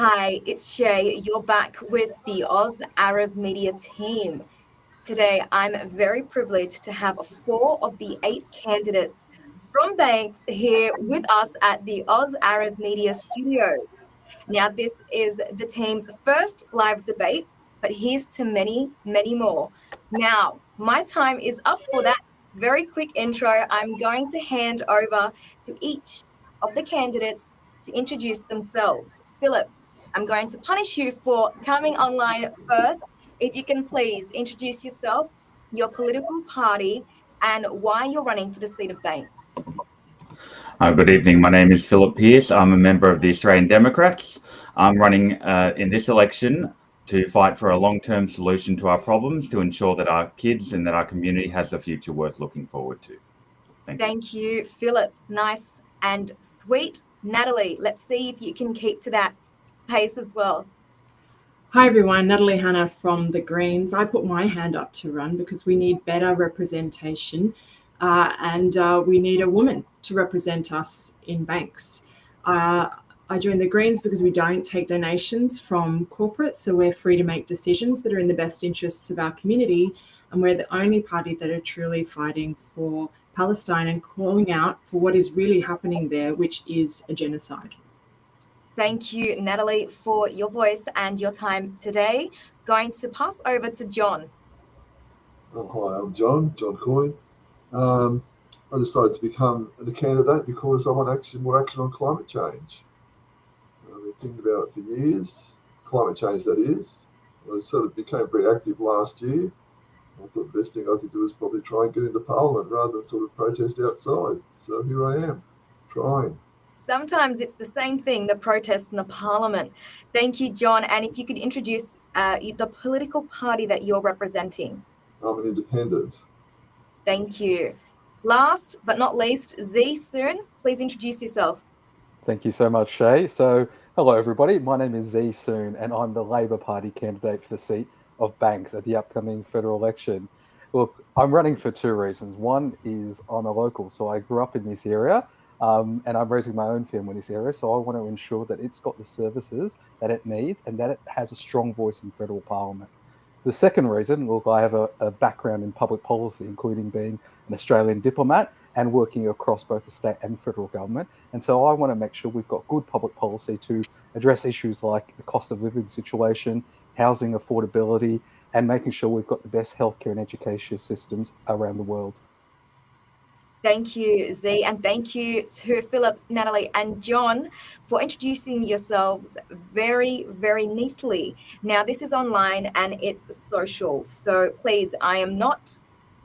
Hi, it's Shay. You're back with the Oz Arab Media team. Today, I'm very privileged to have 4 of the 8 candidates from Banks here with us at the Oz Arab Media studio. Now, this is the team's first live debate, but here's to many, many more. Now, my time is up for that very quick intro. I'm going to hand over to each of the candidates to introduce themselves. Philip, I'm going to punish you for coming online first. If you can please introduce yourself, your political party, and why you're running for the seat of Banks. Good evening. My name is Philip Pearce. I'm a member of the Australian Democrats. I'm running in this election to fight for a long-term solution to our problems, to ensure that our kids and that our community has a future worth looking forward to. Thank you, Philip. Nice and sweet. Natalie, let's see if you can keep to that pace as well. Hi everyone, Natalie Hanna from the Greens. I put my hand up to run because we need better representation and we need a woman to represent us in Banks. I joined the Greens because we don't take donations from corporates, so we're free to make decisions that are in the best interests of our community, and we're the only party that are truly fighting for Palestine and calling out for what is really happening there, which is a genocide. Thank you, Natalie, for your voice and your time today. Going to pass over to John. Hi, I'm John Coyne. I decided to become the candidate because I want more action on climate change. I've been thinking about it for years, climate change that is. I sort of became very active last year. I thought the best thing I could do is probably try and get into Parliament rather than sort of protest outside. So here I am, trying. Sometimes it's the same thing, the protest and the Parliament. Thank you, John. And if you could introduce the political party that you're representing. I'm an independent. Thank you. Last but not least, Z Soon, please introduce yourself. Thank you so much, Shay. So, hello everybody. My name is Z Soon and I'm the Labor Party candidate for the seat of Banks at the upcoming federal election. Look, I'm running for 2 reasons. One is I'm a local, so I grew up in this area. And I'm raising my own family in this area, so I want to ensure that it's got the services that it needs and that it has a strong voice in federal parliament. The second reason, look, I have a background in public policy, including being an Australian diplomat and working across both the state and federal government. And so I want to make sure we've got good public policy to address issues like the cost of living situation, housing affordability, and making sure we've got the best healthcare and education systems around the world. Thank you, Z, and thank you to Philip, Natalie, and John for introducing yourselves very, very neatly. Now, this is online and it's social, so please, I am not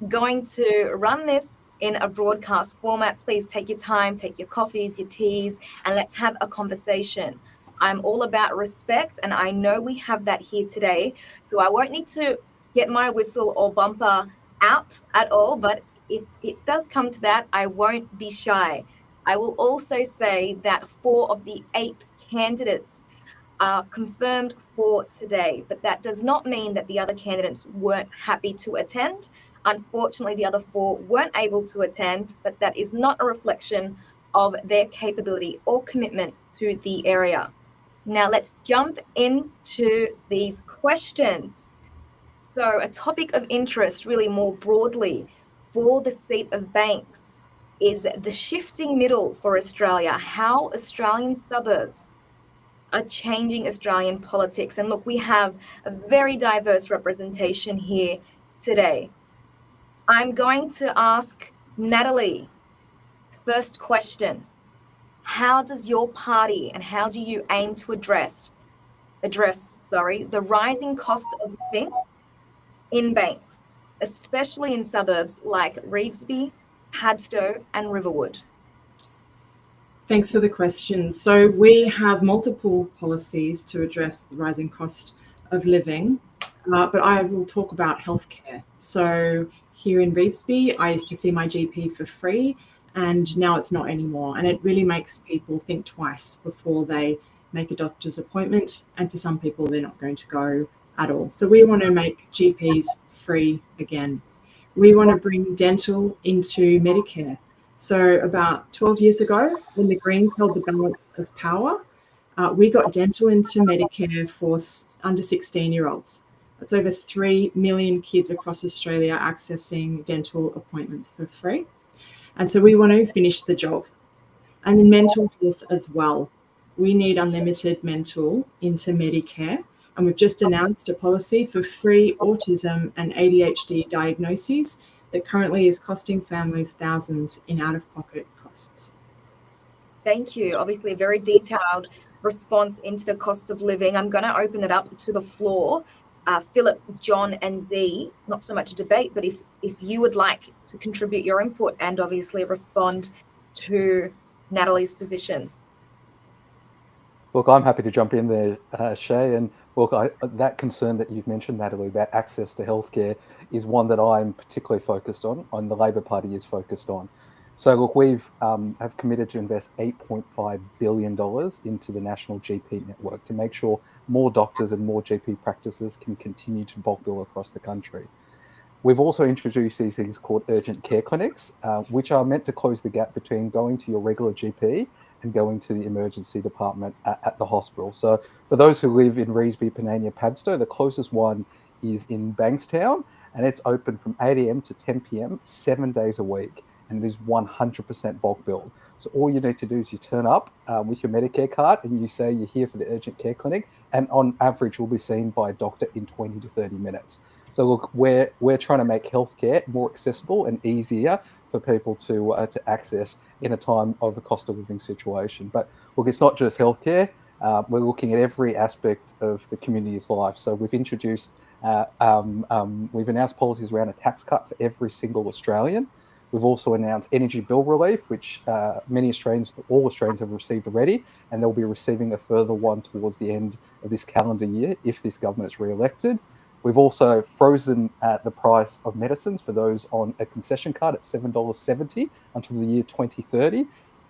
going to run this in a broadcast format. Please take your time, take your coffees, your teas, and let's have a conversation. I'm all about respect, and I know we have that here today, so I won't need to get my whistle or bumper out at all, but if it does come to that, I won't be shy. I will also say that 4 of the 8 candidates are confirmed for today, but that does not mean that the other candidates weren't happy to attend. Unfortunately, the other 4 weren't able to attend, but that is not a reflection of their capability or commitment to the area. Now let's jump into these questions. So a topic of interest really more broadly for the seat of Banks is the shifting middle for Australia, how Australian suburbs are changing Australian politics. And look, we have a very diverse representation here today. I'm going to ask Natalie, first question, how does your party and how do you aim to address the rising cost of living in Banks, especially in suburbs like Revesby, Padstow and Riverwood? Thanks for the question. So we have multiple policies to address the rising cost of living, but I will talk about healthcare. So here in Revesby, I used to see my GP for free, and now it's not anymore. And it really makes people think twice before they make a doctor's appointment. And for some people, they're not going to go at all. So we want to make GPs free again. We want to bring dental into Medicare. So about 12 years ago, when the Greens held the balance of power, We got dental into Medicare for under 16-year-olds. That's over 3 million kids across Australia accessing dental appointments for free. And so we want to finish the job. And then mental health as well. We need unlimited mental into Medicare. And we've just announced a policy for free autism and ADHD diagnoses that currently is costing families thousands in out-of-pocket costs. Thank you. Obviously, a very detailed response into the cost of living. I'm going to open it up to the floor. Philip, John, and Z, not so much a debate, but if you would like to contribute your input and obviously respond to Natalie's position. Look, I'm happy to jump in there, Shay. And look, that concern that you've mentioned, Natalie, about access to healthcare is one that I'm particularly focused on, and the Labor Party is focused on. So look, we've have committed to invest $8.5 billion into the national GP network to make sure more doctors and more GP practices can continue to bulk bill across the country. We've also introduced these things called urgent care clinics, which are meant to close the gap between going to your regular GP and going to the emergency department at the hospital. So for those who live in Revesby, Panania, Padstow, the closest one is in Bankstown, and it's open from 8 a.m. to 10 p.m, 7 days a week, and it is 100% bulk billed. So all you need to do is you turn up with your Medicare card and you say you're here for the urgent care clinic, and on average will be seen by a doctor in 20 to 30 minutes. So look, we're trying to make healthcare more accessible and easier for people to access in a time of a cost of living situation. But look, it's not just healthcare. We're looking at every aspect of the community's life. So we've introduced, we've announced policies around a tax cut for every single Australian. We've also announced energy bill relief, which all Australians have received already, and they'll be receiving a further one towards the end of this calendar year if this government is re-elected. We've also frozen the price of medicines for those on a concession card at $7.70 until the year 2030,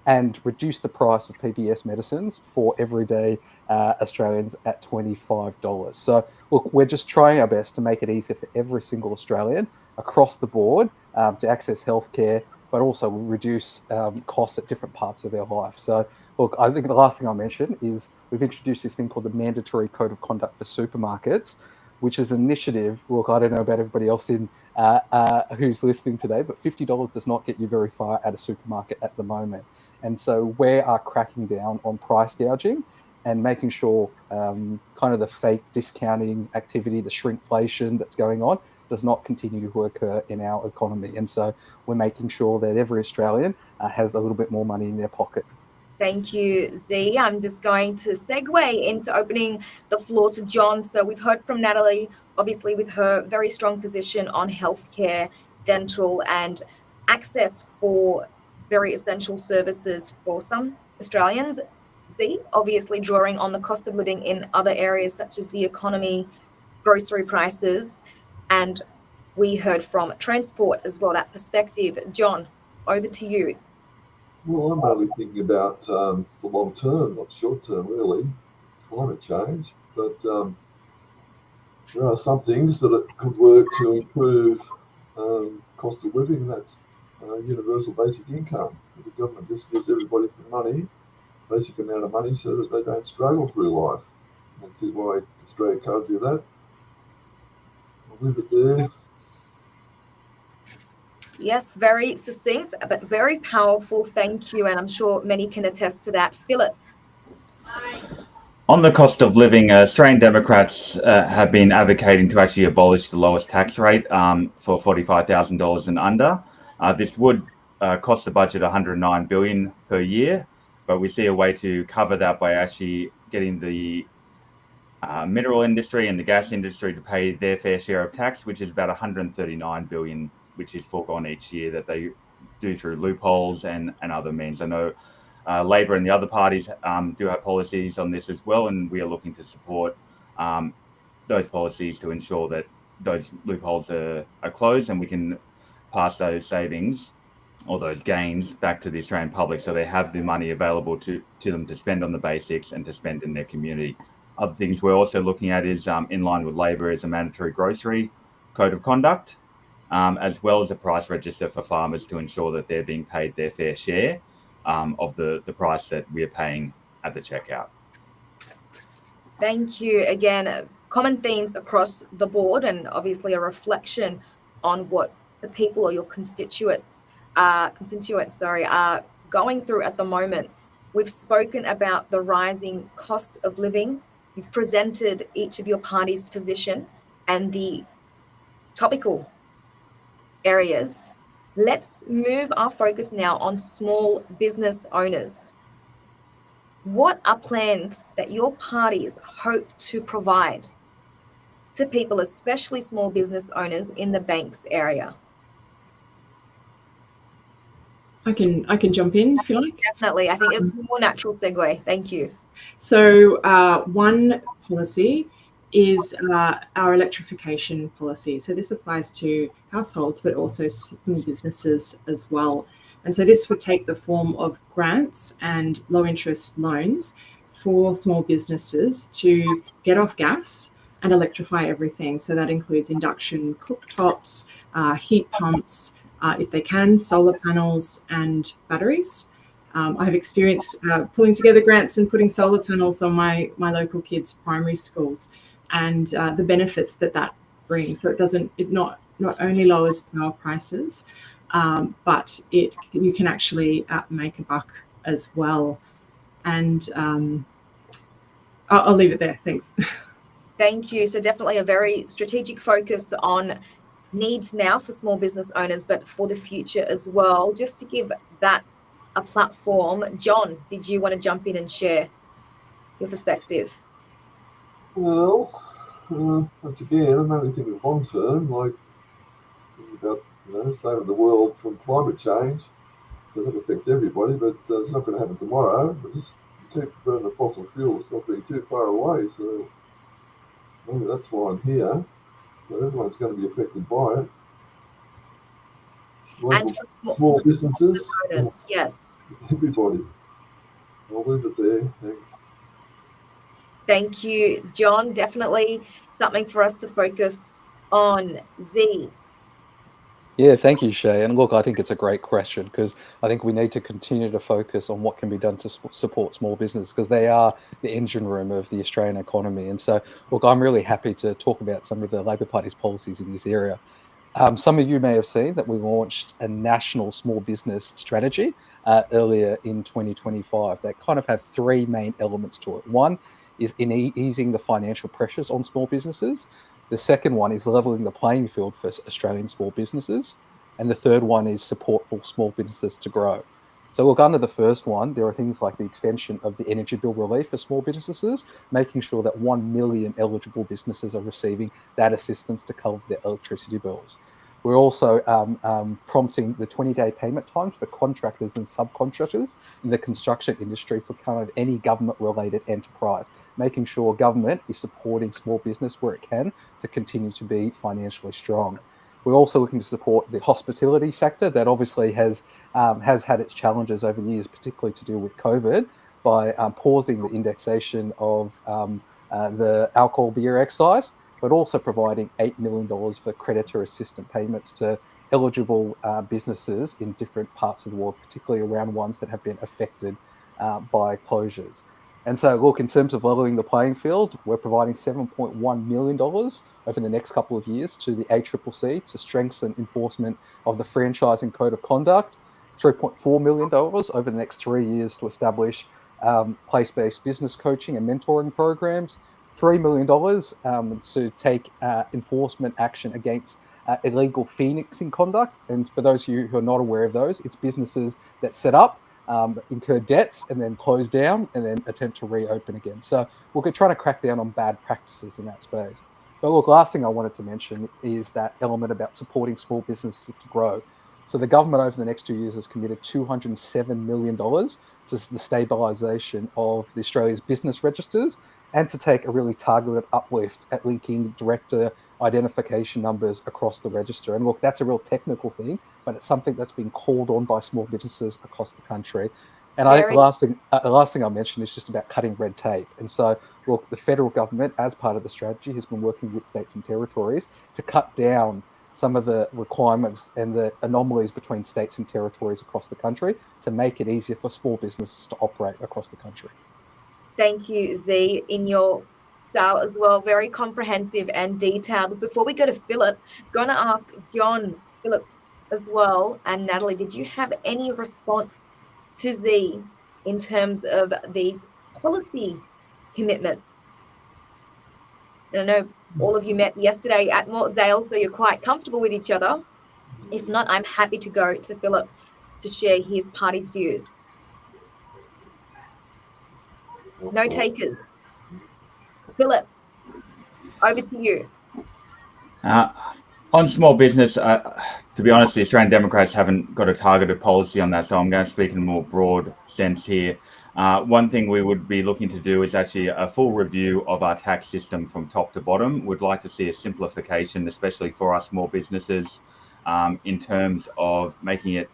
and reduced the price of PBS medicines for everyday Australians at $25. So look, we're just trying our best to make it easier for every single Australian across the board to access healthcare, but also reduce costs at different parts of their life. So look, I think the last thing I'll mention is we've introduced this thing called the Mandatory Code of Conduct for Supermarkets, which is an initiative. Look, I don't know about everybody else in who's listening today, but $50 does not get you very far at a supermarket at the moment. And so we are cracking down on price gouging and making sure kind of the fake discounting activity, the shrinkflation that's going on, does not continue to occur in our economy. And so we're making sure that every Australian has a little bit more money in their pocket. Thank you, Z. I'm just going to segue into opening the floor to John. So we've heard from Natalie, obviously with her very strong position on healthcare, dental, and access for very essential services for some Australians. Z, obviously drawing on the cost of living in other areas such as the economy, grocery prices, and we heard from transport as well, that perspective. John, over to you. Well, I'm only thinking about the long term, not short term, really, climate change. But there are some things that could work to improve cost of living, and that's universal basic income. The government just gives everybody some money, basic amount of money, so that they don't struggle through life. And see why Australia can't do that. I'll leave it there. Yes, very succinct, but very powerful. Thank you. And I'm sure many can attest to that. Philip. On the cost of living, Australian Democrats have been advocating to actually abolish the lowest tax rate for $45,000 and under. This would cost the budget $109 billion per year, but we see a way to cover that by actually getting the mineral industry and the gas industry to pay their fair share of tax, which is about $139 billion, which is foregone each year that they do through loopholes and other means. I know Labor and the other parties do have policies on this as well, and we are looking to support those policies to ensure that those loopholes are closed and we can pass those savings or those gains back to the Australian public so they have the money available to them to spend on the basics and to spend in their community. Other things we're also looking at is in line with Labor is a mandatory grocery code of conduct, as well as a price register for farmers to ensure that they're being paid their fair share of the price that we're paying at the checkout. Thank you again. Common themes across the board, and obviously a reflection on what the people or your constituents, are going through at the moment. We've spoken about the rising cost of living. You've presented each of your party's position and the topical areas. Let's move our focus now on small business owners. What are plans that your parties hope to provide to people, especially small business owners in the Banks area? I can jump in if you like. Definitely. I think it's a more natural segue. Thank you. So one policy is our electrification policy. So this applies to households, but also small businesses as well. And so this would take the form of grants and low interest loans for small businesses to get off gas and electrify everything. So that includes induction cooktops, heat pumps, if they can, solar panels and batteries. I have experience pulling together grants and putting solar panels on my local kids' primary schools, and the benefits that brings. So it not only lowers power prices, but you can actually make a buck as well. And I'll leave it there. Thanks. Thank you. So definitely a very strategic focus on needs now for small business owners, but for the future as well. Just to give that a platform, John, did you want to jump in and share your perspective? Well, once again, I'm only thinking long term, like thinking about saving the world from climate change. So that affects everybody, but it's not going to happen tomorrow. But just keep burning the fossil fuels, not being too far away. So maybe that's why I'm here. So everyone's going to be affected by it. And for Small businesses, owners, yes. everybody. I'll leave it there. Thanks. Thank you, John. Definitely something for us to focus on. Z. Yeah, thank you, Shay. And look, I think it's a great question because I think we need to continue to focus on what can be done to support small business because they are the engine room of the Australian economy. And so, look, I'm really happy to talk about some of the Labor Party's policies in this area. Some of you may have seen that we launched a national small business strategy earlier in 2025 that kind of had three main elements to it. One is in easing the financial pressures on small businesses. The second one is levelling the playing field for Australian small businesses. And the third one is support for small businesses to grow. So look, under the first one, there are things like the extension of the energy bill relief for small businesses, making sure that 1 million eligible businesses are receiving that assistance to cover their electricity bills. We're also prompting the 20-day payment times for contractors and subcontractors in the construction industry for kind of any government-related enterprise, making sure government is supporting small business where it can to continue to be financially strong. We're also looking to support the hospitality sector that obviously has had its challenges over the years, particularly to do with COVID, by pausing the indexation of the alcohol beer excise, but also providing $8 million for creditor assistant payments to eligible businesses in different parts of the world, particularly around ones that have been affected by closures. And so, look, in terms of levelling the playing field, we're providing $7.1 million over the next couple of years to the ACCC to strengthen enforcement of the franchising code of conduct, $3.4 million over the next 3 years to establish place-based business coaching and mentoring programs, $3 million to take enforcement action against illegal phoenixing conduct. And for those of you who are not aware of those, it's businesses that set up, incur debts and then close down and then attempt to reopen again. So we're trying to crack down on bad practices in that space. But look, last thing I wanted to mention is that element about supporting small businesses to grow. So the government over the next 2 years has committed $207 million to the stabilisation of the Australia's business registers and to take a really targeted uplift at linking director identification numbers across the register. And look, that's a real technical thing, but it's something that's been called on by small businesses across the country. And I think the last thing I'll mention is just about cutting red tape. And so, look, the federal government, as part of the strategy, has been working with states and territories to cut down some of the requirements and the anomalies between states and territories across the country to make it easier for small businesses to operate across the country. Thank you, Z. In your style as well, very comprehensive and detailed. Before we go to Philip, going to ask John, Philip as well, and Natalie, did you have any response to Z in terms of these policy commitments? And I know all of you met yesterday at Mortdale, so you're quite comfortable with each other. If not, I'm happy to go to Philip to share his party's views. No takers. Philip, over to you. On small business, to be honest, the Australian Democrats haven't got a targeted policy on that, so I'm going to speak in a more broad sense here. One thing we would be looking to do is actually a full review of our tax system from top to bottom. We'd like to see a simplification, especially for our small businesses, in terms of making it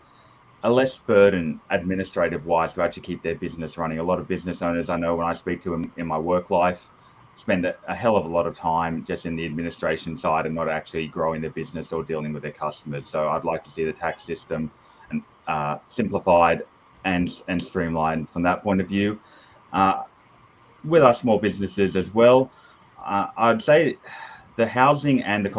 a less burden administrative-wise to actually keep their business running. A lot of business owners I know when I speak to them in my work life spend a hell of a lot of time just in the administration side and not actually growing their business or dealing with their customers. So I'd like to see the tax system simplified and streamlined from that point of view. With our small businesses as well, I'd say the housing and the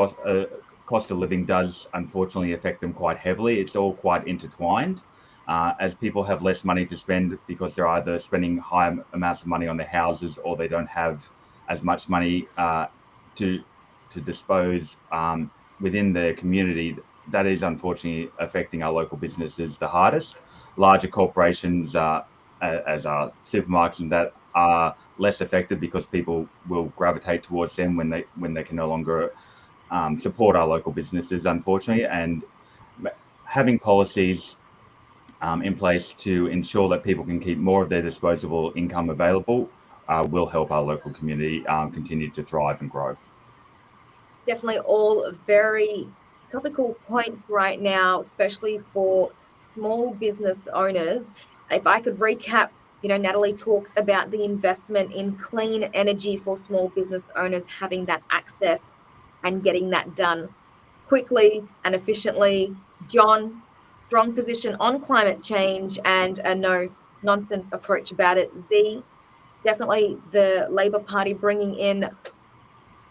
cost of living does unfortunately affect them quite heavily. It's all quite intertwined. As people have less money to spend because they're either spending high amounts of money on their houses or they don't have as much money to dispose within their community, that is unfortunately affecting our local businesses the hardest. Larger corporations, as our supermarkets, and that are less affected because people will gravitate towards them when they can no longer support our local businesses, unfortunately. And having policies in place to ensure that people can keep more of their disposable income available will help our local community continue to thrive and grow. Definitely all very topical points right now, especially for small business owners. If I could recap, Natalie talked about the investment in clean energy for small business owners, having that access and getting that done quickly and efficiently. John, strong position on climate change and a no nonsense approach about it. Z, definitely the Labor Party bringing in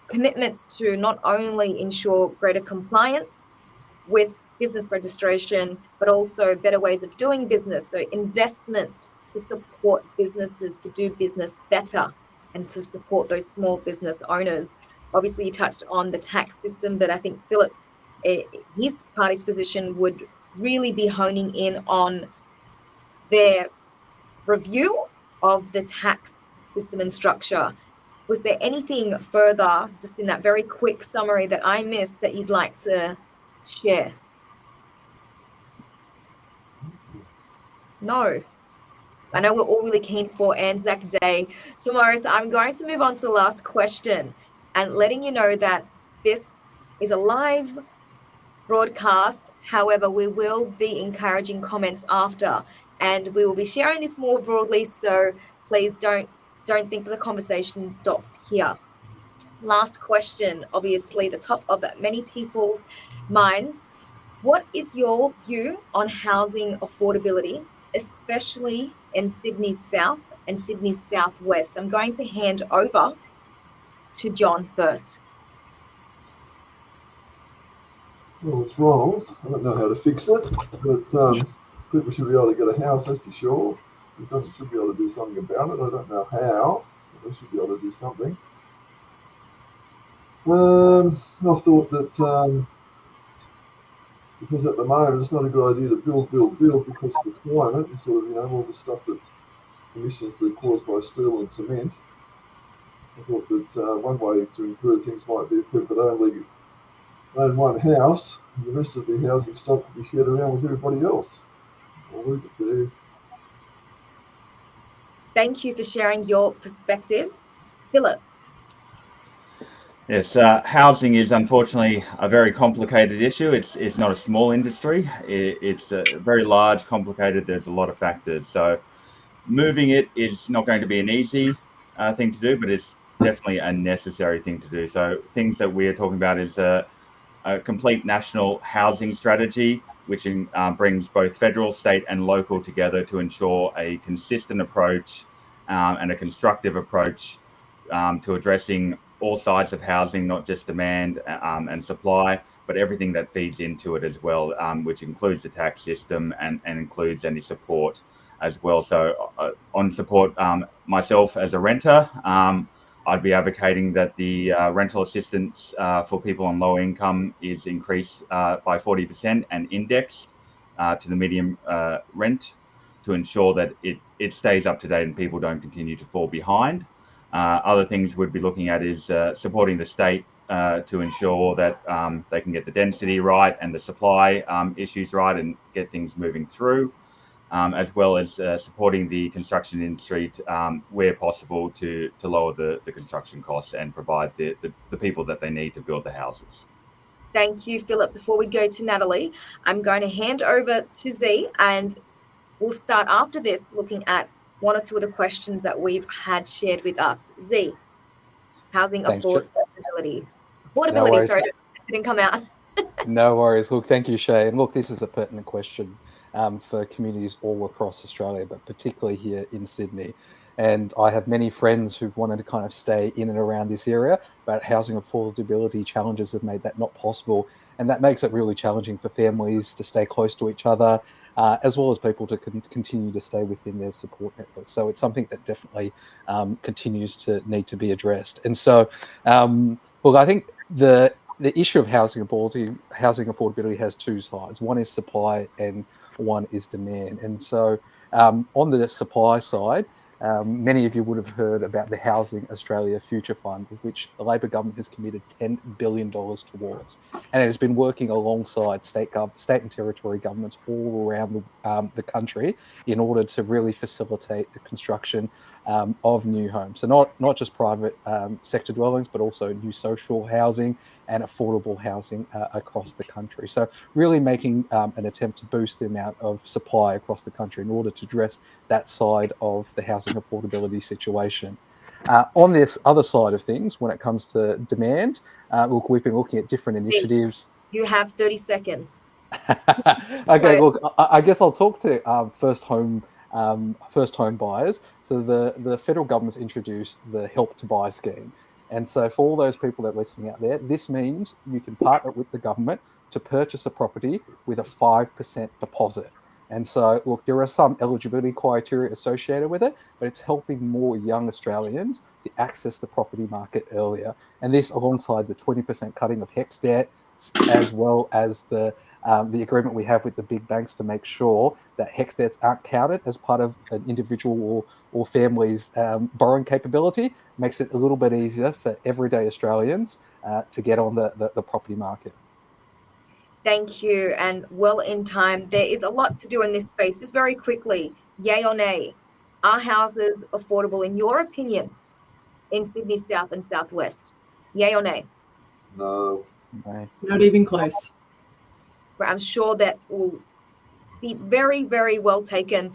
commitments to not only ensure greater compliance with business registration, but also better ways of doing business. So investment to support businesses to do business better and to support those small business owners. Obviously, you touched on the tax system, but I think Philip, his party's position would really be honing in on their review of the tax system and structure. Was there anything further, just in that very quick summary that I missed, that you'd like to share? No. I know we're all really keen for Anzac Day tomorrow, so I'm going to move on to the last question and letting you know that this is a live broadcast. However, we will be encouraging comments after, and we will be sharing this more broadly, so please don't think that the conversation stops here. Last question, obviously the top of many people's minds. What is your view on housing affordability, especially in Sydney's South and Sydney's Southwest? I'm going to hand over to John first. Well, it's wrong. I don't know how to fix it, but people should be able to get a house, that's for sure. The government should be able to do something about it. I don't know how, but they should be able to do something. I thought that because at the moment it's not a good idea to build because of the climate and sort of, all the stuff that emissions that are caused by steel and cement. I thought that one way to improve things might be if people only own one house and the rest of the housing stock could be shared around with everybody else. I'll leave it there. Thank you for sharing your perspective. Philip. Yes, housing is unfortunately a very complicated issue. It's not a small industry. It's very large, complicated. There's a lot of factors. So moving it is not going to be an easy thing to do, but it's definitely a necessary thing to do. So things that we are talking about is a complete national housing strategy, which brings both federal, state and local together to ensure a consistent approach and a constructive approach to addressing all sides of housing, not just demand and supply, but everything that feeds into it as well, which includes the tax system and includes any support as well. So on support, myself as a renter, I'd be advocating that the rental assistance for people on low income is increased by 40% and indexed to the median rent to ensure that it stays up to date and people don't continue to fall behind. Other things we'd be looking at is supporting the state to ensure that they can get the density right and the supply issues right and get things moving through. As well as supporting the construction industry where possible to lower the construction costs and provide the people that they need to build the houses. Thank you, Philip. Before we go to Natalie, I'm going to hand over to Z, and we'll start after this looking at one or two of the questions that we've had shared with us. Z, housing Thanks, affordability. No Affordability, worries. sorry, it didn't come out. No worries. Look, thank you, Shay. And look, this is a pertinent question for communities all across Australia, but particularly here in Sydney. And I have many friends who've wanted to kind of stay in and around this area, but housing affordability challenges have made that not possible. And that makes it really challenging for families to stay close to each other, as well as people to continue to stay within their support network. So it's something that definitely continues to need to be addressed. And so, look, I think the issue of housing affordability has two sides. One is supply and one is demand. And so on the supply side, many of you would have heard about the Housing Australia Future Fund, which the Labor government has committed $10 billion towards. And it has been working alongside state and territory governments all around the country in order to really facilitate the construction of new homes. So not just private sector dwellings, but also new social housing and affordable housing across the country. So really making an attempt to boost the amount of supply across the country in order to address that side of the housing affordability situation. On this other side of things, when it comes to demand, look, we've been looking at different initiatives. You have 30 seconds. Okay, look, I guess I'll talk to first home buyers. So the federal government's introduced the Help to Buy scheme. And so for all those people that are listening out there, this means you can partner with the government to purchase a property with a 5% deposit. And so, look, there are some eligibility criteria associated with it, but it's helping more young Australians to access the property market earlier. And this alongside the 20% cutting of HECS debt, as well as the agreement we have with the big banks to make sure that HECS debts aren't counted as part of an individual or family's borrowing capability, makes it a little bit easier for everyday Australians to get on the property market. Thank you, and well in time. There is a lot to do in this space. Just very quickly, yay or nay, are houses affordable in your opinion in Sydney South and Southwest? Yay or nay? No. Right. Not even close. But I'm sure that will be very, very well taken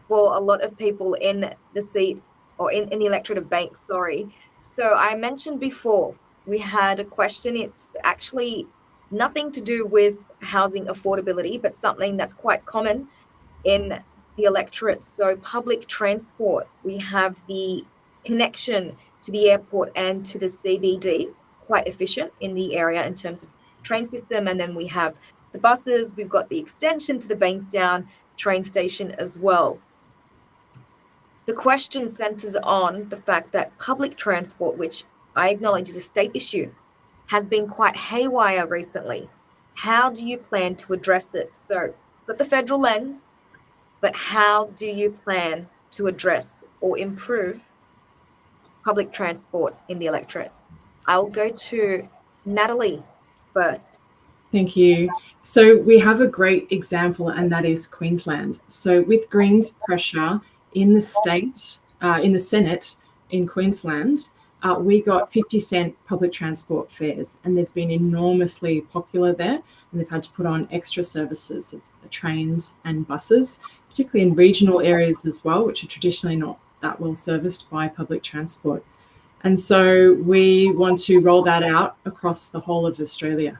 for a lot of people in the seat or in the electorate of Banks, sorry. So I mentioned before, we had a question. It's actually nothing to do with housing affordability, but something that's quite common in the electorate. So public transport, we have the connection to the airport and to the CBD, quite efficient in the area in terms of train system. And then we have the buses, we've got the extension to the Bankstown train station as well. The question centers on the fact that public transport, which I acknowledge is a state issue, has been quite haywire recently. How do you plan to address it? So, got the federal lens, but how do you plan to address or improve public transport in the electorate? I'll go to Natalie first. Thank you. So we have a great example, and that is Queensland. So with Greens pressure in the state, in the Senate in Queensland, we got 50-cent public transport fares, and they've been enormously popular there. And they've had to put on extra services of trains and buses, particularly in regional areas as well, which are traditionally not that well serviced by public transport. And so we want to roll that out across the whole of Australia.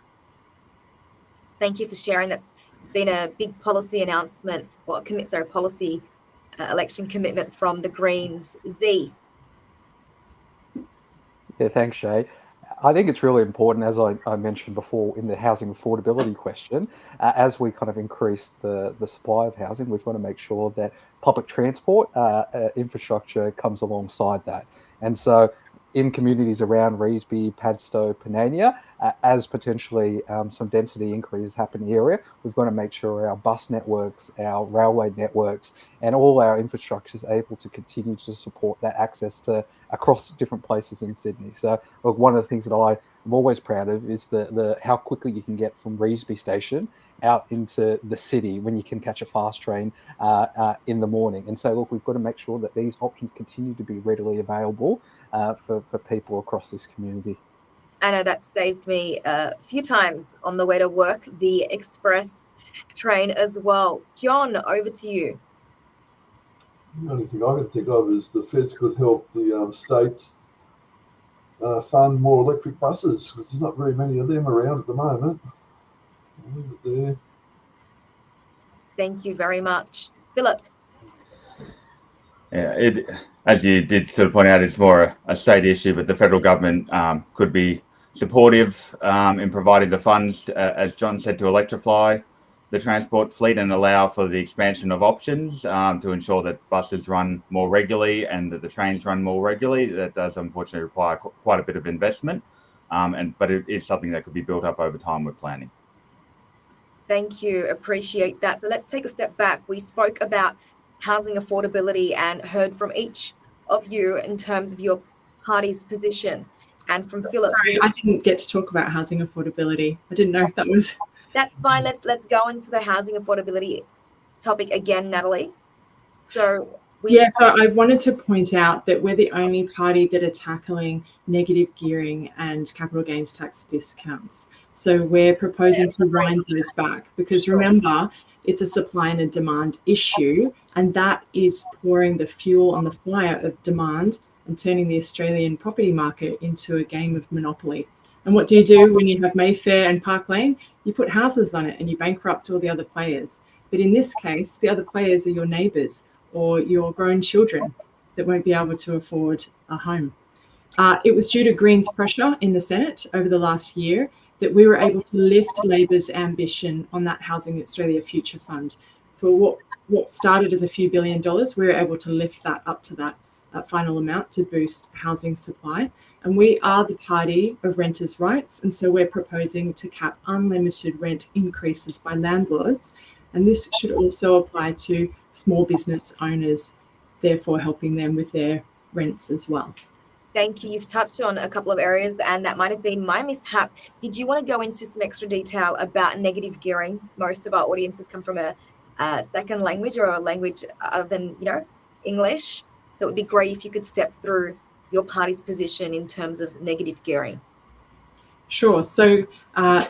Thank you for sharing. That's been a big policy announcement, or policy election commitment from the Greens. Z. Yeah, thanks, Shay. I think it's really important, as I mentioned before in the housing affordability question, as we kind of increase the supply of housing, we've got to make sure that public transport infrastructure comes alongside that. And so in communities around Revesby, Padstow, Panania, as potentially some density increases happen in the area, we've got to make sure our bus networks, our railway networks, and all our infrastructure is able to continue to support that access to across different places in Sydney. So look, one of the things that I'm always proud of is the how quickly you can get from Revesby Station out into the city when you can catch a fast train in the morning. And so, look, we've got to make sure that these options continue to be readily available for people across this community. I know that saved me a few times on the way to work, the express train as well. John, over to you. The only thing I can think of is the feds could help the states fund more electric buses, because there's not very many of them around at the moment. I'll leave it there. Thank you very much. Philip. Yeah, as you did sort of point out, it's more a state issue, but the federal government could be supportive in providing the funds, as John said, to electrify the transport fleet and allow for the expansion of options to ensure that buses run more regularly and that the trains run more regularly. That does unfortunately require quite a bit of investment, but it is something that could be built up over time with planning. Thank you. Appreciate that. So let's take a step back. We spoke about housing affordability and heard from each of you in terms of your party's position. And from Philip. Sorry, I didn't get to talk about housing affordability. I didn't know if that was... That's fine. Let's go into the housing affordability topic again, Natalie. So I wanted to point out that we're the only party that are tackling negative gearing and capital gains tax discounts. So we're proposing to wind those back, because remember, it's a supply and a demand issue, and that is pouring the fuel on the fire of demand and turning the Australian property market into a game of monopoly. And what do you do when you have Mayfair and Park Lane? You put houses on it and you bankrupt all the other players. But in this case, the other players are your neighbours or your grown children that won't be able to afford a home. It was due to Greens' pressure in the Senate over the last year that we were able to lift Labor's ambition on that Housing Australia Future Fund. For what started as a few $1 billion, we were able to lift that up to that final amount to boost housing supply. And we are the party of renters' rights. And so we're proposing to cap unlimited rent increases by landlords. And this should also apply to small business owners, therefore helping them with their rents as well. Thank you. You've touched on a couple of areas, and that might have been my mishap. Did you want to go into some extra detail about negative gearing? Most of our audiences come from a second language or a language other than, English. So it would be great if you could step through your party's position in terms of negative gearing. Sure. So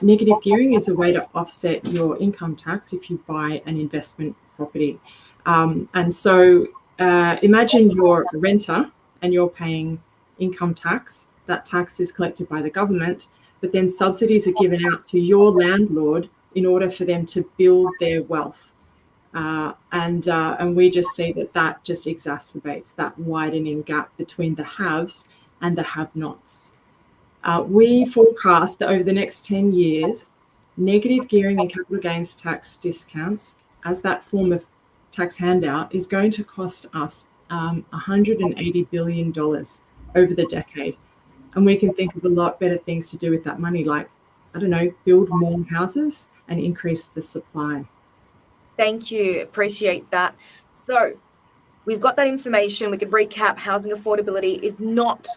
negative gearing is a way to offset your income tax if you buy an investment property. And so imagine you're a renter and you're paying income tax. That tax is collected by the government, but then subsidies are given out to your landlord in order for them to build their wealth. And we just see that just exacerbates that widening gap between the haves and the have-nots. We forecast that over the next 10 years, negative gearing and capital gains tax discounts as that form of tax handout is going to cost us $180 billion over the decade. And we can think of a lot better things to do with that money, like, build more houses and increase the supply. Thank you. Appreciate that. So we've got that information. We could recap. Housing affordability is not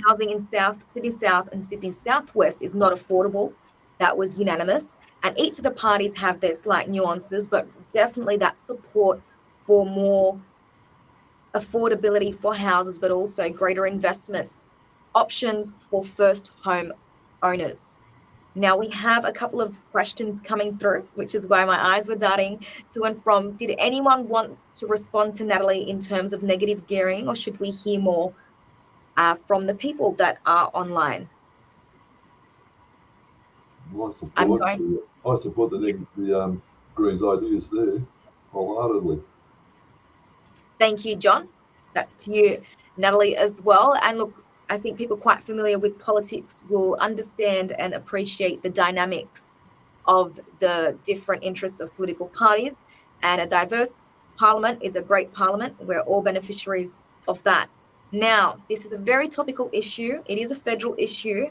housing in Sydney South and Sydney Southwest is not affordable. That was unanimous. And each of the parties have their slight nuances, but definitely that support for more affordability for houses, but also greater investment options for first home owners. Now we have a couple of questions coming through, which is why my eyes were darting to and from. Did anyone want to respond to Natalie in terms of negative gearing, or should we hear more from the people that are online? Well, I support the Greens' ideas there wholeheartedly. Thank you, John. That's to you, Natalie, as well. And look, I think people quite familiar with politics will understand and appreciate the dynamics of the different interests of political parties. And a diverse parliament is a great parliament. We're all beneficiaries of that. Now, this is a very topical issue. It is a federal issue.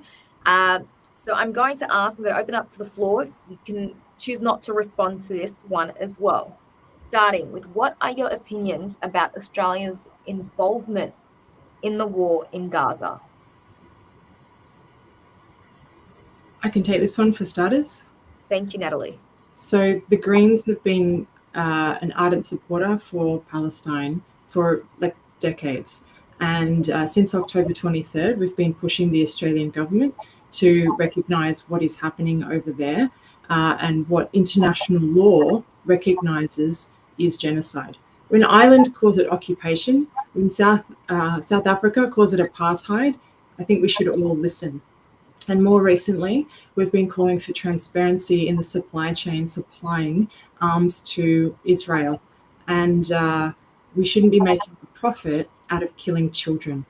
So I'm going to open up to the floor. You can choose not to respond to this one as well. Starting with, what are your opinions about Australia's involvement in the war in Gaza? I can take this one for starters. Thank you, Natalie. So the Greens have been an ardent supporter for Palestine for like decades. And since October 23rd, we've been pushing the Australian government to recognise what is happening over there and what international law recognises is genocide. When Ireland calls it occupation, when South Africa calls it apartheid, I think we should all listen. And more recently, we've been calling for transparency in the supply chain supplying arms to Israel. And we shouldn't be making a profit out of killing children.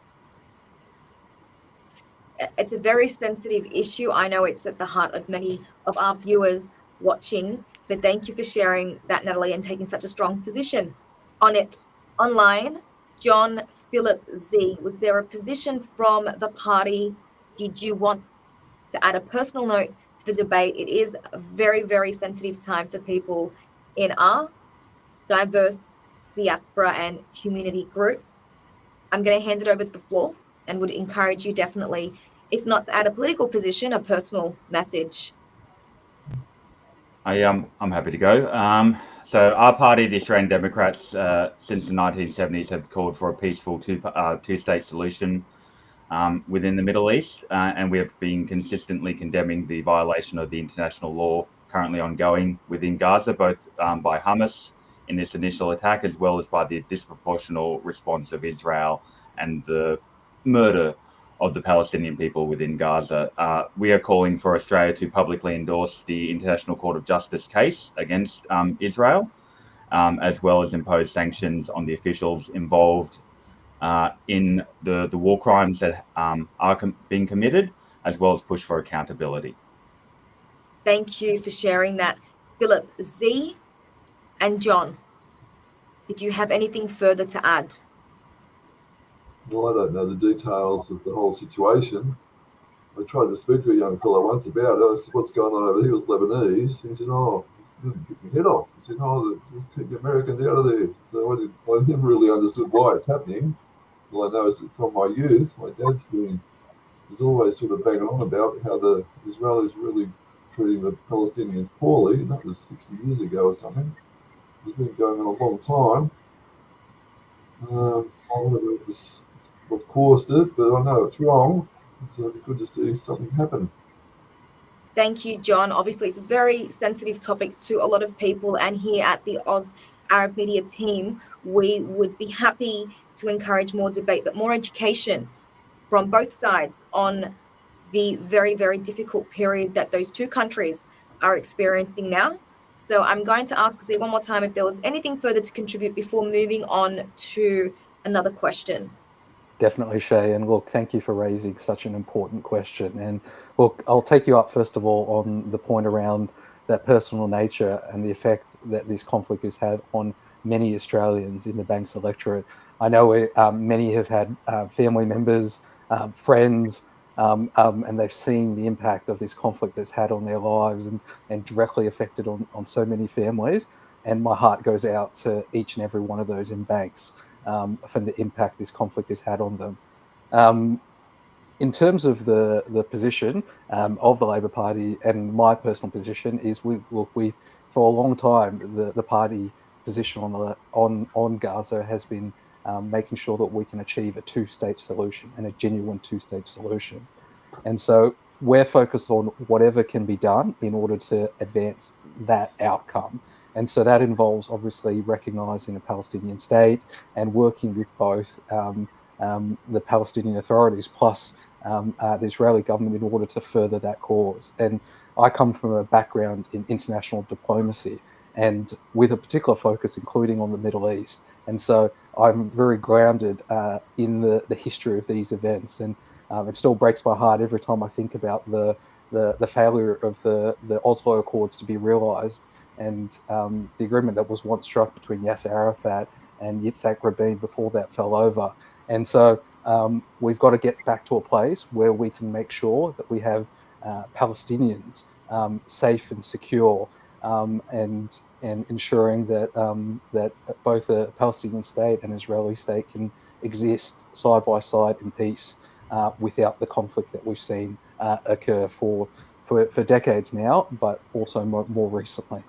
It's a very sensitive issue. I know it's at the heart of many of our viewers watching. So thank you for sharing that, Natalie, and taking such a strong position on it. Online, John Philip Z, was there a position from the party? Did you want to add a personal note to the debate? It is a very, very sensitive time for people in our diverse diaspora and community groups. I'm going to hand it over to the floor and would encourage you definitely, if not to add a political position, a personal message. I'm happy to go. So our party, the Australian Democrats, since the 1970s have called for a peaceful two-state solution within the Middle East, and we have been consistently condemning the violation of the international law currently ongoing within Gaza, both by Hamas in this initial attack, as well as by the disproportional response of Israel and the murder of the Palestinian people within Gaza. We are calling for Australia to publicly endorse the International Court of Justice case against Israel, as well as impose sanctions on the officials involved in the war crimes that are being committed, as well as push for accountability. Thank you for sharing that, Philip Z. And John, did you have anything further to add? Well, I don't know the details of the whole situation. I tried to speak to a young fellow once about it. I said, what's going on over here? He was Lebanese. He said, oh, he didn't get my head off. He said, oh, keep the Americans out of there. So I never really understood why it's happening. All I know is that from my youth, my dad's is always sort of banging on about how the Israelis really treating the Palestinians poorly. And that was 60 years ago or something. It's been going on a long time. I don't know if this what caused it, but I know it's wrong. So it'd be good to see something happen. Thank you, John. Obviously, it's a very sensitive topic to a lot of people, and here at the Oz Arab Media team, we would be happy to encourage more debate, but more education from both sides on the very, very difficult period that those two countries are experiencing now. So I'm going to ask Z one more time if there was anything further to contribute before moving on to another question. Definitely, Shay. And look, thank you for raising such an important question. And look, I'll take you up first of all on the point around that personal nature and the effect that this conflict has had on many Australians in the Banks electorate. I know many have had family members, friends, and they've seen the impact of this conflict that's had on their lives and directly affected on so many families. And my heart goes out to each and every one of those in Banks for the impact this conflict has had on them. In terms of the position of the Labor Party and my personal position is we for a long time the party position on Gaza has been making sure that we can achieve a two-state solution and a genuine two-state solution. And so we're focused on whatever can be done in order to advance that outcome. And so that involves obviously recognising a Palestinian state and working with both the Palestinian authorities plus the Israeli government in order to further that cause. And I come from a background in international diplomacy and with a particular focus including on the Middle East. And so I'm very grounded in the history of these events. And It still breaks my heart every time I think about the failure of the Oslo Accords to be realised, and the agreement that was once struck between Yasser Arafat and Yitzhak Rabin before that fell over. And so we've got to get back to a place where we can make sure that we have Palestinians safe and secure, and ensuring that that both a Palestinian state and Israeli state can exist side by side in peace, without the conflict that we've seen occur for decades now, but also more recently.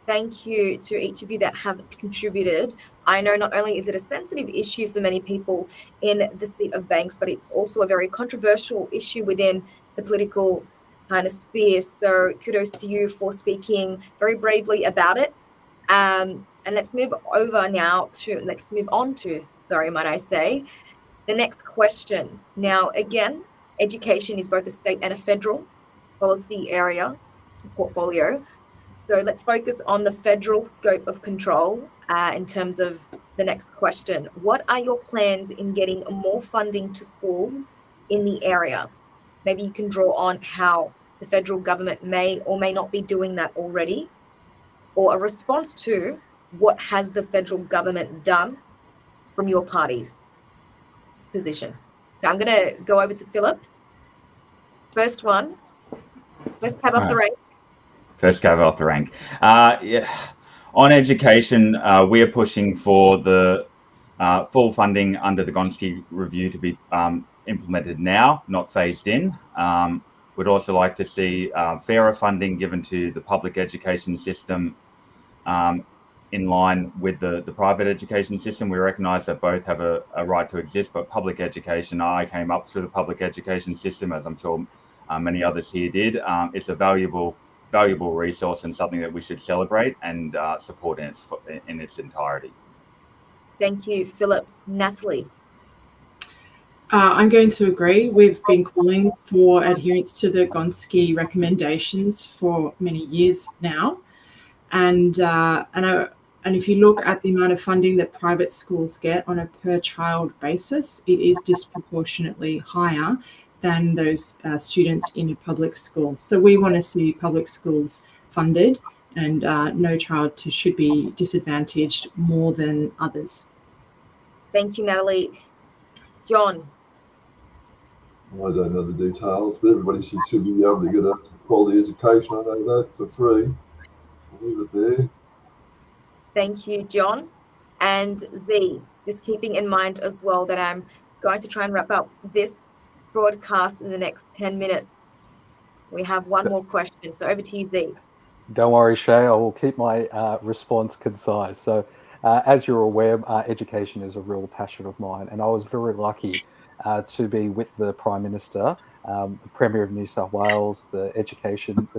Thank you to each of you that have contributed. I know not only is it a sensitive issue for many people in the seat of Banks, but it's also a very controversial issue within the political kind of sphere. So kudos to you for speaking very bravely about it. And let's move on to, might I say, the next question. Now, again, education is both a state and a federal policy area portfolio. So let's focus on the federal scope of control in terms of the next question. What are your plans in getting more funding to schools in the area? Maybe you can draw on how the federal government may or may not be doing that already, or a response to what has the federal government done from your party's position. So I'm going to go over to Philip. First one. Let's have off the rank. First cab off the rank. Yeah. On education, we are pushing for the full funding under the Gonski review to be implemented now, not phased in. We'd also like to see fairer funding given to the public education system in line with the private education system. We recognise that both have a right to exist, but public education, I came up through the public education system, as I'm sure many others here did. It's a valuable resource and something that we should celebrate and support in its entirety. Thank you, Philip. Natalie. I'm going to agree. We've been calling for adherence to the Gonski recommendations for many years now, and if you look at the amount of funding that private schools get on a per child basis, it is disproportionately higher than those students in a public school. So we want to see public schools funded, and no child should be disadvantaged more than others. Thank you, Natalie. John. I don't know the details, but everybody should be able to get a quality education. I know that for free. I'll leave it there. Thank you, John. And Z, just keeping in mind as well that I'm going to try and wrap up this broadcast in the next 10 minutes. We have one more question, so over to you, Z. Don't worry, Shay, I will keep my response concise. So as you're aware, education is a real passion of mine, and I was very lucky to be with the Prime Minister, the Premier of New South Wales, the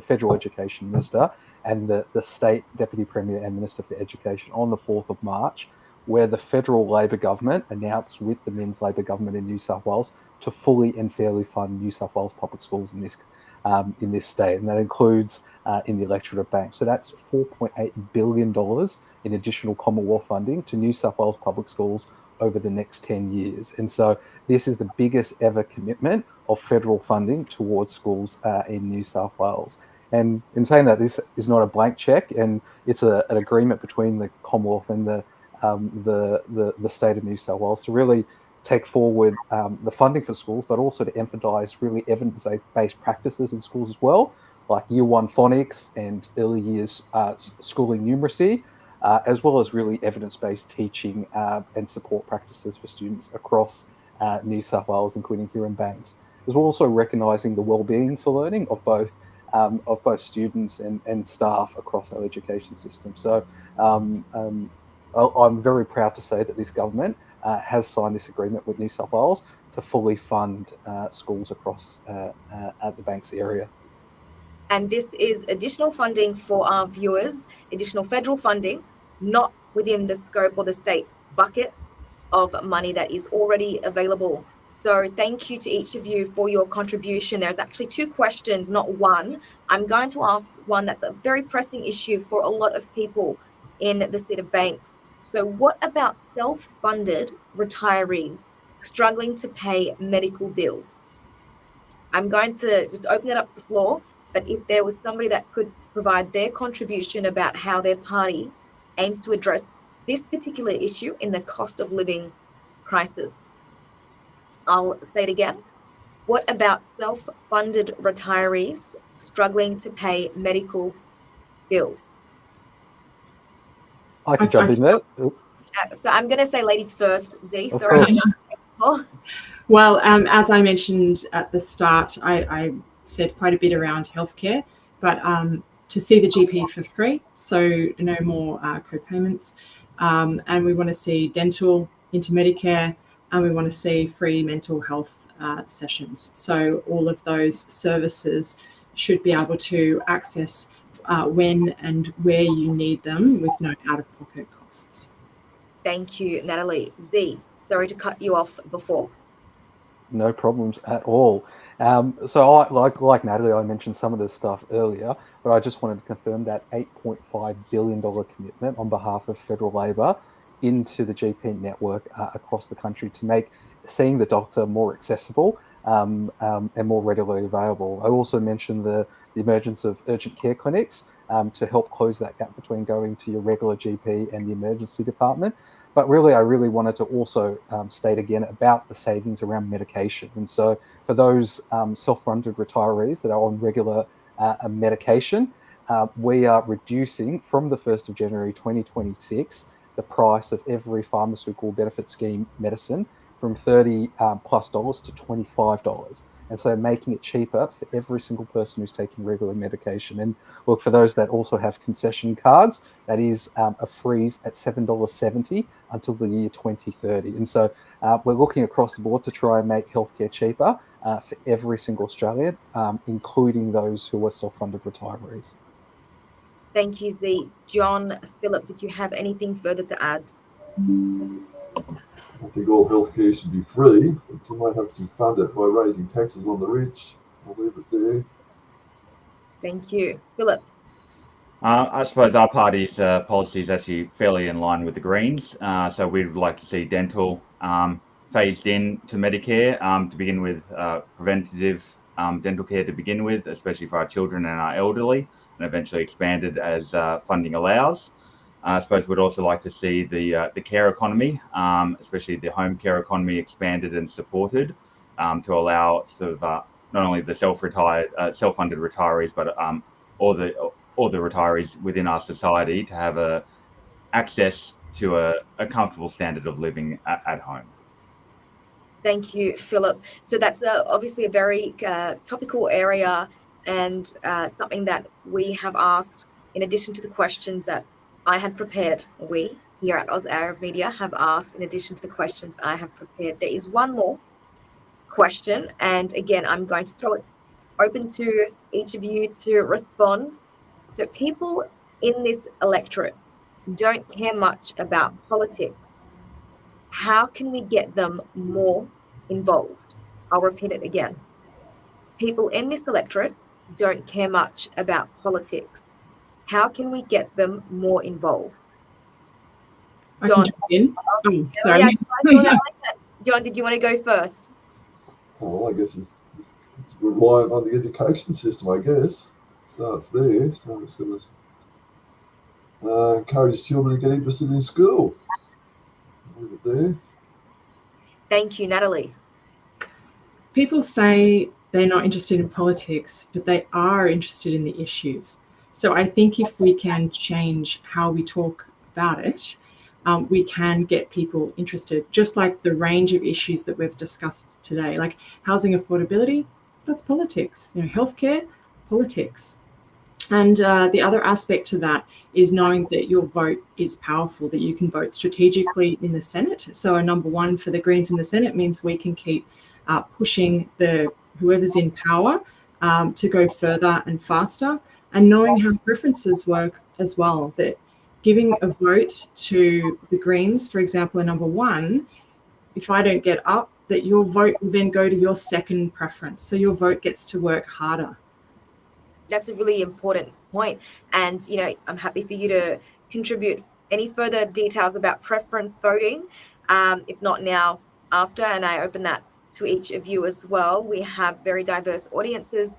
Federal Education Minister, and the State Deputy Premier and Minister for Education on the 4th of March, where the federal Labor government announced with the Minns Labor government in New South Wales to fully and fairly fund New South Wales public schools in this state, and that includes in the electorate of Banks. So that's $4.8 billion in additional Commonwealth funding to New South Wales public schools over the next 10 years. And so this is the biggest ever commitment of federal funding towards schools in New South Wales. And in saying that, this is not a blank check, and it's an agreement between the Commonwealth and the state of New South Wales to really take forward the funding for schools, but also to emphasise really evidence-based practices in schools as well, like Year 1 phonics and early years schooling numeracy, as well as really evidence-based teaching and support practices for students across New South Wales, including here in Banks. As well, also recognising the well-being for learning of both students and staff across our education system. So I'm very proud to say that this government has signed this agreement with New South Wales to fully fund schools across at the Banks area. And this is additional funding for our viewers, additional federal funding, not within the scope or the state bucket of money that is already available. So thank you to each of you for your contribution. There's actually two questions, not one. I'm going to ask one that's a very pressing issue for a lot of people in the seat of Banks. So what about self-funded retirees? struggling to pay medical bills. I'm going to just open it up to the floor, but if there was somebody that could provide their contribution about how their party aims to address this particular issue in the cost of living crisis. I'll say it again. What about self-funded retirees struggling to pay medical bills? I could jump in there. Oop. So I'm going to say ladies first. Z, Of sorry. course. Well, as I mentioned at the start, I said quite a bit around healthcare, but to see the GP for free, so no more co-payments, and we want to see dental into Medicare, and we want to see free mental health sessions. So all of those services should be able to access when and where you need them with no out-of-pocket costs. Thank you, Natalie. Z, sorry to cut you off before. No problems at all. So I, like Natalie, I mentioned some of this stuff earlier, but I just wanted to confirm that $8.5 billion commitment on behalf of federal Labor into the GP network across the country to make seeing the doctor more accessible and more readily available. I also mentioned the emergence of urgent care clinics to help close that gap between going to your regular GP and the emergency department. But really, I really wanted to also state again about the savings around medication. And so for those self-funded retirees that are on regular medication, we are reducing from the 1st of January 2026 the price of every pharmaceutical benefit scheme medicine from $30 plus to $25. And so making it cheaper for every single person who's taking regular medication. And look, for those that also have concession cards, that is a freeze at $7.70 until the year 2030. And so we're looking across the board to try and make healthcare cheaper for every single Australian, including those who are self-funded retirees. Thank you, Z. John, Philip, did you have anything further to add? I think all healthcare should be free, but you might have to fund it by raising taxes on the rich. I'll leave it there. Thank you. Philip? I suppose our party's policy is actually fairly in line with the Greens. So we'd like to see dental phased in to Medicare to begin with, preventative dental care to begin with, especially for our children and our elderly, and eventually expanded as funding allows. I suppose we'd also like to see the care economy, especially the home care economy, expanded and supported to allow sort of not only the self-funded retirees, but all the retirees within our society to have access to a comfortable standard of living at home. Thank you, Philip. So that's obviously a very topical area and something that we have asked, in addition to the questions that I had prepared. We here at Oz Arab Media have asked, in addition to the questions I have prepared. There is one more question, and again, I'm going to throw it open to each of you to respond. So people in this electorate don't care much about politics. How can we get them more involved? I'll repeat it again. People in this electorate don't care much about politics. How can we get them more involved? John, Sorry. John, did you want to go first? Well, I guess it's relying on the education system, I guess. Starts there. So I'm just going to encourage children to get interested in school. I'll leave it there. Thank you, Natalie. People say they're not interested in politics, but they are interested in the issues. So I think if we can change how we talk about it, we can get people interested, just like the range of issues that we've discussed today, like housing affordability, that's politics. Healthcare, politics. And the other aspect to that is knowing that your vote is powerful, that you can vote strategically in the Senate. So a number one for the Greens in the Senate means we can keep pushing whoever's in power to go further and faster, and knowing how preferences work as well, that giving a vote to the Greens, for example, a number one, if I don't get up, that your vote will then go to your second preference. So your vote gets to work harder. That's a really important point. And, I'm happy for you to contribute any further details about preference voting. If not now, after, and I open that to each of you as well. We have very diverse audiences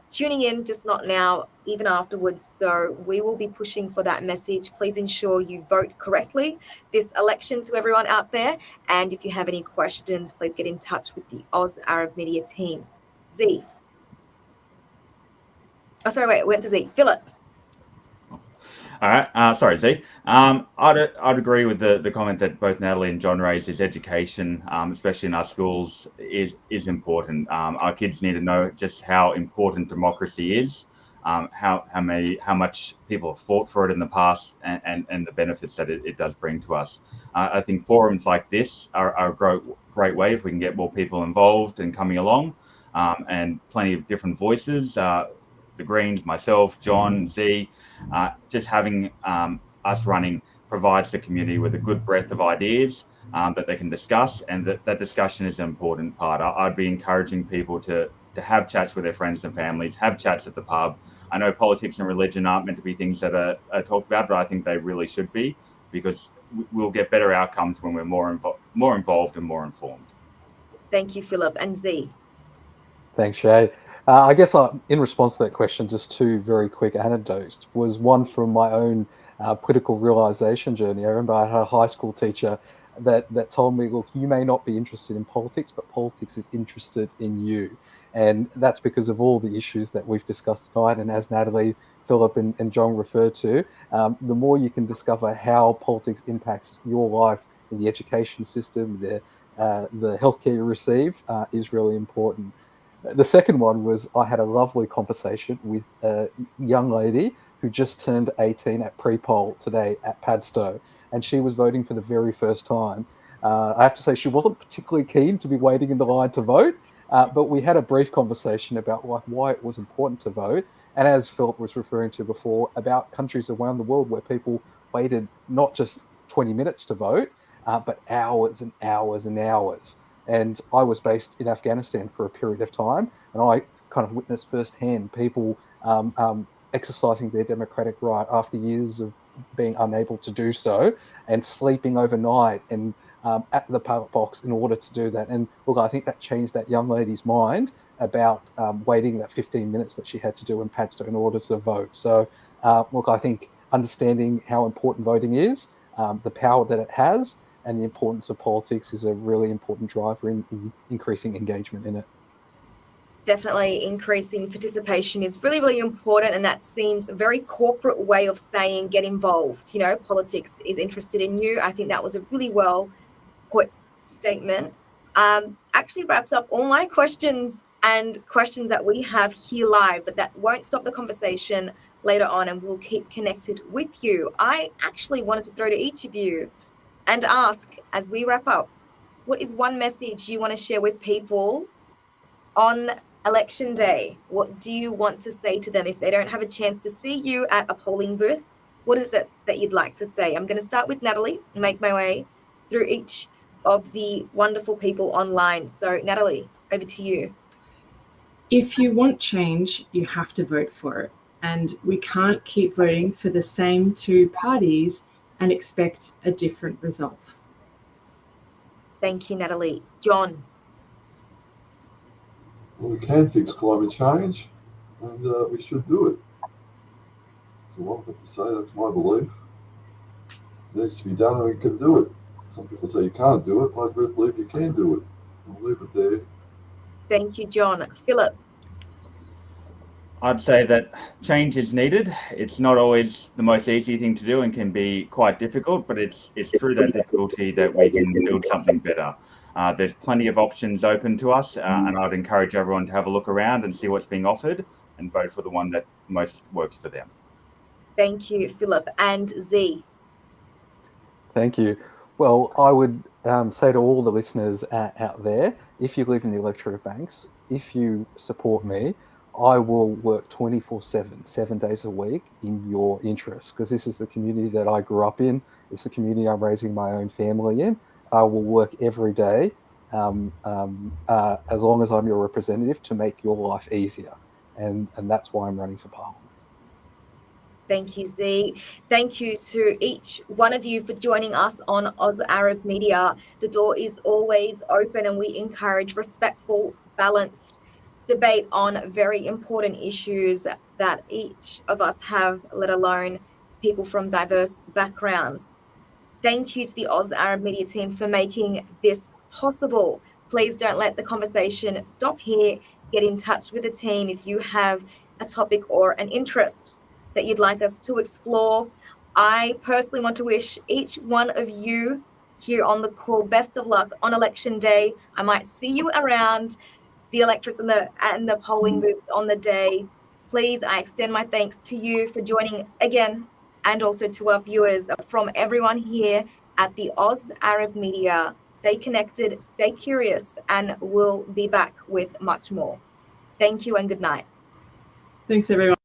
tuning in, just not now, even afterwards. So we will be pushing for that message. Please ensure you vote correctly this election to everyone out there. And if you have any questions, please get in touch with the Oz Arab Media team. Z. Oh, sorry, wait, went to Z. Philip. All right. Sorry, Z. I'd agree with the comment that both Natalie and John raised. Is education, especially in our schools, is important. Our kids need to know just how important democracy is, how much people have fought for it in the past, and the benefits that it does bring to us. I think forums like this are a great way if we can get more people involved and coming along, and plenty of different voices. The Greens, myself, John, Z, just having us running provides the community with a good breadth of ideas that they can discuss, and that discussion is an important part. I'd be encouraging people to have chats with their friends and families, have chats at the pub. I know politics and religion aren't meant to be things that are talked about, but I think they really should be, because we'll get better outcomes when we're more involved and more informed. Thank you, Philip. And Z. Thanks, Shay. I guess in response to that question, just two very quick anecdotes. Was one from my own political realization journey. I remember I had a high school teacher that told me, look, you may not be interested in politics, but politics is interested in you. And that's because of all the issues that we've discussed tonight. And as Natalie, Philip and John referred to, the more you can discover how politics impacts your life in the education system, the healthcare you receive is really important. The second one was I had a lovely conversation with a young lady who just turned 18 at pre-poll today at Padstow, and she was voting for the very first time. I have to say she wasn't particularly keen to be waiting in the line to vote, but we had a brief conversation about why it was important to vote, and as Philip was referring to before, about countries around the world where people waited not just 20 minutes to vote, but hours and hours and hours. And I was based in Afghanistan for a period of time, and I kind of witnessed firsthand people exercising their democratic right after years of being unable to do so, and sleeping overnight and at the ballot box in order to do that. And look, I think that changed that young lady's mind about waiting that 15 minutes that she had to do in Padstow in order to vote. So look, I think understanding how important voting is, the power that it has, and the importance of politics is a really important driver in increasing engagement in it. Definitely increasing participation is really, really important. And that seems a very corporate way of saying get involved. You know, politics is interested in you. I think that was a really well put statement. Actually wraps up all my questions and questions that we have here live, but that won't stop the conversation later on, and we'll keep connected with you. I actually wanted to throw to each of you and ask, as we wrap up, what is one message you want to share with people on election day? What do you want to say to them if they don't have a chance to see you at a polling booth? What is it that you'd like to say? I'm going to start with Natalie and make my way through each of the wonderful people online. So Natalie, over to you. If you want change, you have to vote for it. And we can't keep voting for the same two parties and expect a different result. Thank you, Natalie. John. Well, we can fix climate change, and we should do it. So what I've got to say, that's my belief. It needs to be done, and we can do it. Some people say you can't do it. I believe you can do it. I'll leave it there. Thank you, John. Philip. I'd say that change is needed. It's not always the most easy thing to do and can be quite difficult, but it's through that difficulty that we can build something better. There's plenty of options open to us, and I'd encourage everyone to have a look around and see what's being offered and vote for the one that most works for them. Thank you, Philip. And Z. Thank you. Well, I would say to all the listeners out there, if you live in the electorate of Banks, if you support me, I will work 24/7, 7 days a week in your interest, because this is the community that I grew up in. It's the community I'm raising my own family in. I will work every day as long as I'm your representative to make your life easier. And that's why I'm running for Parliament. Thank you, Z. Thank you to each one of you for joining us on Oz Arab Media. The door is always open and we encourage respectful, balanced debate on very important issues that each of us have, let alone people from diverse backgrounds. Thank you to the Oz Arab Media team for making this possible. Please don't let the conversation stop here. Get in touch with the team if you have a topic or an interest that you'd like us to explore. I personally want to wish each one of you here on the call best of luck on election day. I might see you around the electorates and the polling booths on the day. Please, I extend my thanks to you for joining again, and also to our viewers. From everyone here at the Oz Arab Media, stay connected, stay curious, and we'll be back with much more. Thank you and good night. Thanks, everyone.